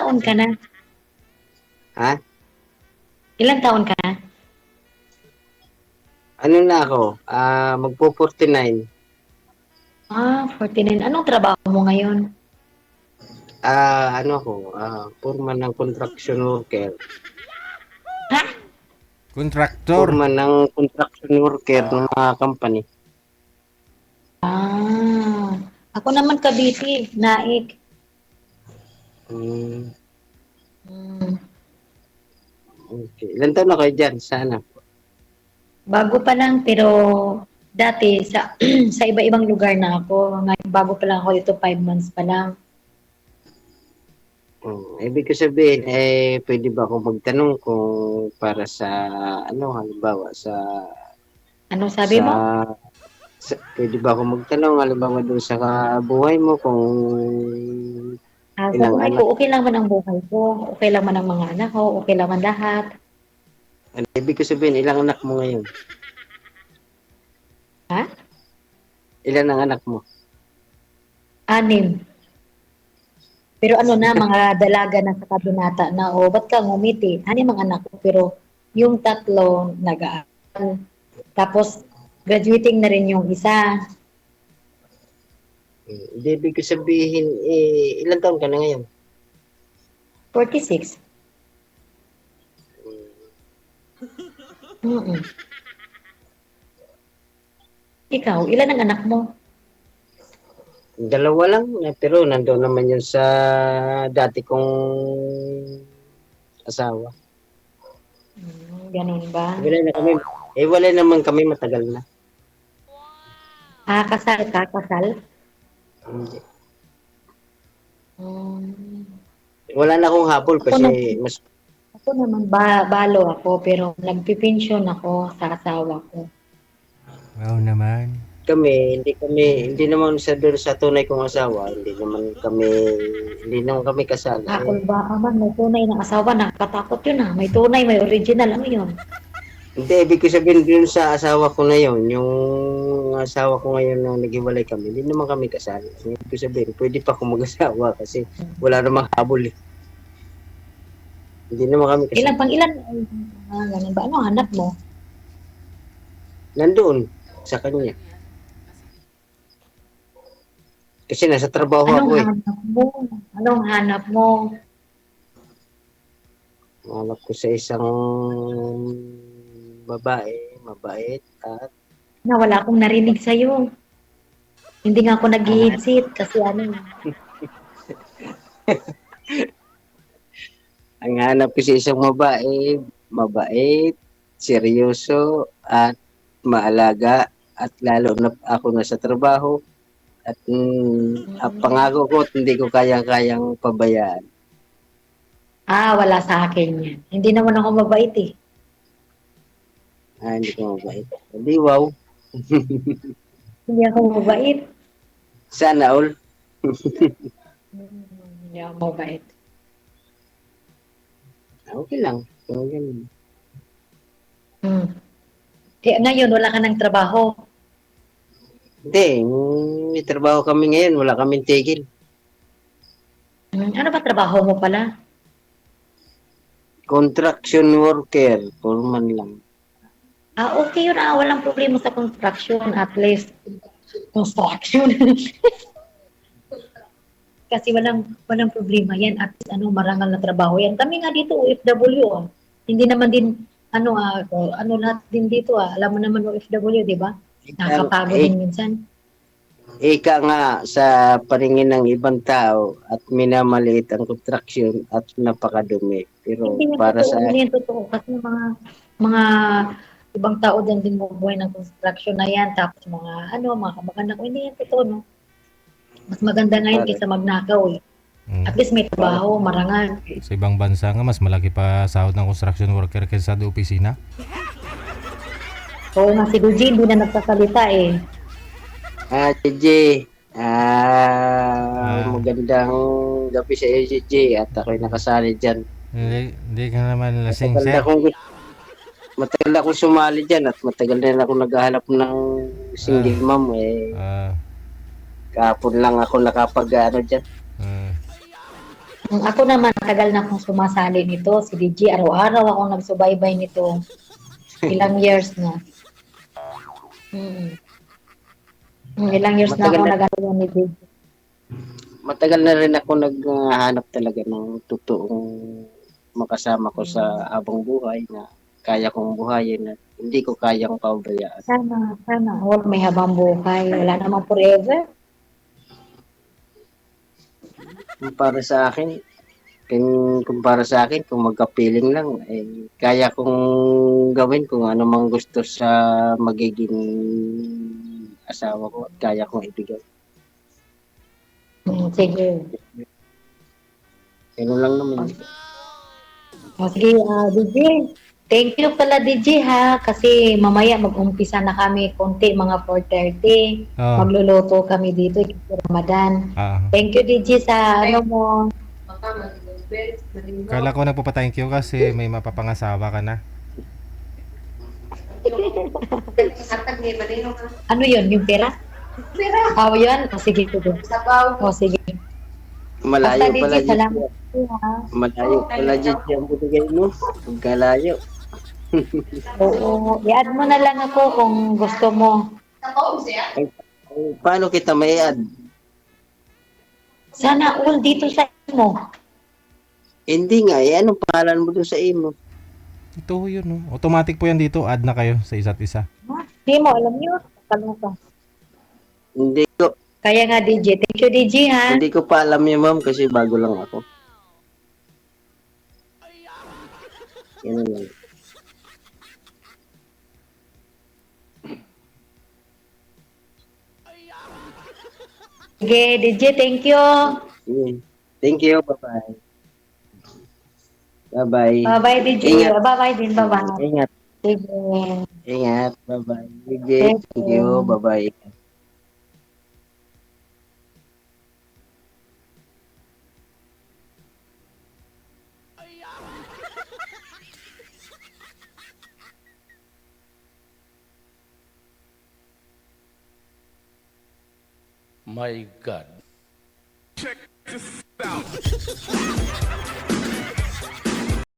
taon ka na? Ha? Ilang taon ka na? Ano na ako? Magpo-49. 49. Anong trabaho mo ngayon? Ano ako? Foreman ng construction worker. Ha? Kontraktor. Foreman ng construction worker ng mga company. Ah, ako naman Cavite, Naik. Hmm, Hmm. okay. Ilan taon na kayo dyan? Sana. Bago pa lang pero dati sa sa iba-ibang lugar na ako. Ngayon bago pa lang ako dito, 5 months pa lang. Ibig ko sabihin, pwede ba akong magtanong kung para sa, ano, halimbawa, Anong sabi sa, mo? pwede ba akong magtanong, halimbawa, doon sa buhay mo, kung Sa ilang buhay ko, anak. okay lang man ang buhay ko. Okay lang man ang mga anak ko. Okay lang man lahat. Ano, ibig ko sabihin, ilang anak mo ngayon? Ha? Ilan ang anak mo? 6. Pero ano na, mga dalaga na sa kabinata na, o ba't ka ngumiti? Ano yung mga anak ko? Pero yung 3 nag-aaral. Tapos, graduating na rin yung isa. Hindi, ibig ko sabihin, ilan taon ka na ngayon? 46. Hmm, Mm-mm. Ikaw, ilan ang anak mo? Dalawa lang, pero nandoon naman yun sa dati kong asawa. Ganun ba? Wala na kami, wala naman kami matagal na. Kasal ka? Kasal? Hindi. Hmm. Wala na akong habol Ako kasi naman, mas ako naman balo ako pero nagpipensyon ako sa asawa ko. Wow naman. hindi naman sa doon sa tunay kong asawa, hindi naman kami kasal. Hakol ba man, may tunay na asawa, nakakatakot yun May tunay, may original, ano yun? Hindi, ibig ko sabihin dun sa asawa ko na yun, yung asawa ko ngayon nung naghiwalay kami, hindi naman kami kasal. Ibig ko sabihin, pwede pa akong mag-asawa kasi wala namang habol eh. Hindi naman kami kasal. Ilan? Ganun ba? Ano hanap mo? Nandoon sa kanya. Kasi nasa trabaho ako Anong eh. hanap mo? Anong hanap mo? Hanap ko sa isang babae, mabait at Wala akong narinig sa'yo. Hindi nga ako ah, nag-headset kasi ano. ang hanap ko sa isang babae, mabait, seryoso at maalaga at lalo na ako na sa trabaho at ang Mm. pangako ko hindi ko kayang-kayang pabayaan. Wala sa akin yan. Hindi naman ako mabait eh. Hindi ko mabait. Hindi, wow. Hindi ako mabait. Sana all. Hindi ako mabait. Okay lang. Kung ganun. Hmm. Ngayon, wala ka ng trabaho. Hindi, may trabaho kami ngayon. Wala kaming tigil. Ano ba trabaho mo pala? Construction worker. Foreman lang. Okay yun. Walang problema sa construction. At least, construction. Kasi walang problema yan. At least, marangal na trabaho yan. Kami nga dito, OFW. Hindi naman din, lahat din dito. Alam mo naman OFW, di ba? Ang, Nakakapagod din minsan. ika nga sa paningin ng ibang tao at minamaliit ang construction at napakadumi. Pero Hindi yan para totoo. sa Hindi yan totoo. Kasi mga ibang tao din bumubuhay ng construction na yan. Tapos mga kamag-anak ko, hindi yan totoo, no? Mas maganda ngayon para kaysa magnakaw, eh. At least may para trabaho, marangal. Sa ibang bansa nga, mas malaki pa sahod ng construction worker kaysa sa opisina. Oo nga, si Duji, hindi na nagsasalita, eh. JJ, Ah, magandang gabi sa iyo, JJ, at ako'y nakasali dyan. hindi ka naman lasing, Matagal na sir. akong matagal na akong sumali dyan at matagal na akong naghahanap ng Ah, single mom. ah, Kahapon lang ako nakapag ano dyan. ah. Ako naman, tagal na akong sumasali nito. Si DJ, araw-araw akong nagsubaybay nito. Ilang years na. Mm. Ilang years na Matagal ako na nag-ano ni DJ. matagal na rin ako naghahanap talaga ng totoong makasama ko sa Mm. habang buhay na kaya kong buhayin at hindi ko kayang pabayaan. Sana. All may habang buhay. Wala namang forever. Kung para sa akin, kung para sa akin, kung magka-feeling lang, eh, kaya kong gawin kung ano mang gusto sa magiging asawa ko at kaya kong ibigay. Sige. Ganun lang naman. Sige, DJ. Thank you pala, DJ, ha? Kasi mamaya mag-umpisa na kami konti, mga 4:30. Oo. Magluluto kami dito, kasi Ramadan. Ah. Thank you, DJ, sa ano mo. Kala ko nagpapa-thank you kasi may mapapangasawa ka na. Ano yun, yung pera? Oh, yun? O, sige, sige. O, sige. Malayo Basta, pala DJ, dyan. salamat po, ha? Malayo pala dyan yung binigay mo. Huwag kalayo. Oo, i-add mo na lang ako kung gusto mo. Ay, paano kita may add? Sana all dito sa mo. Hindi nga, eh, anong pangalan mo doon sa imo? Ito yun, no? Automatic po yan dito. Add na kayo sa isa't isa. Hindi mo, alam niyo. Kalimutan. Hindi ko, Kaya nga, DJ. Thank you, DJ, ha? hindi ko pa alam yun, ma'am, kasi bago lang ako. Yan lang. Sige, DJ, thank you. Sige. Thank you, bye-bye. Bye-bye. Bye-bye, DJ. Ingat. Bye-bye din, bye-bye. Ingat. Sige. Ingat. Bye-bye. Thank Thank you. you. Bye-bye. My God. Check this out.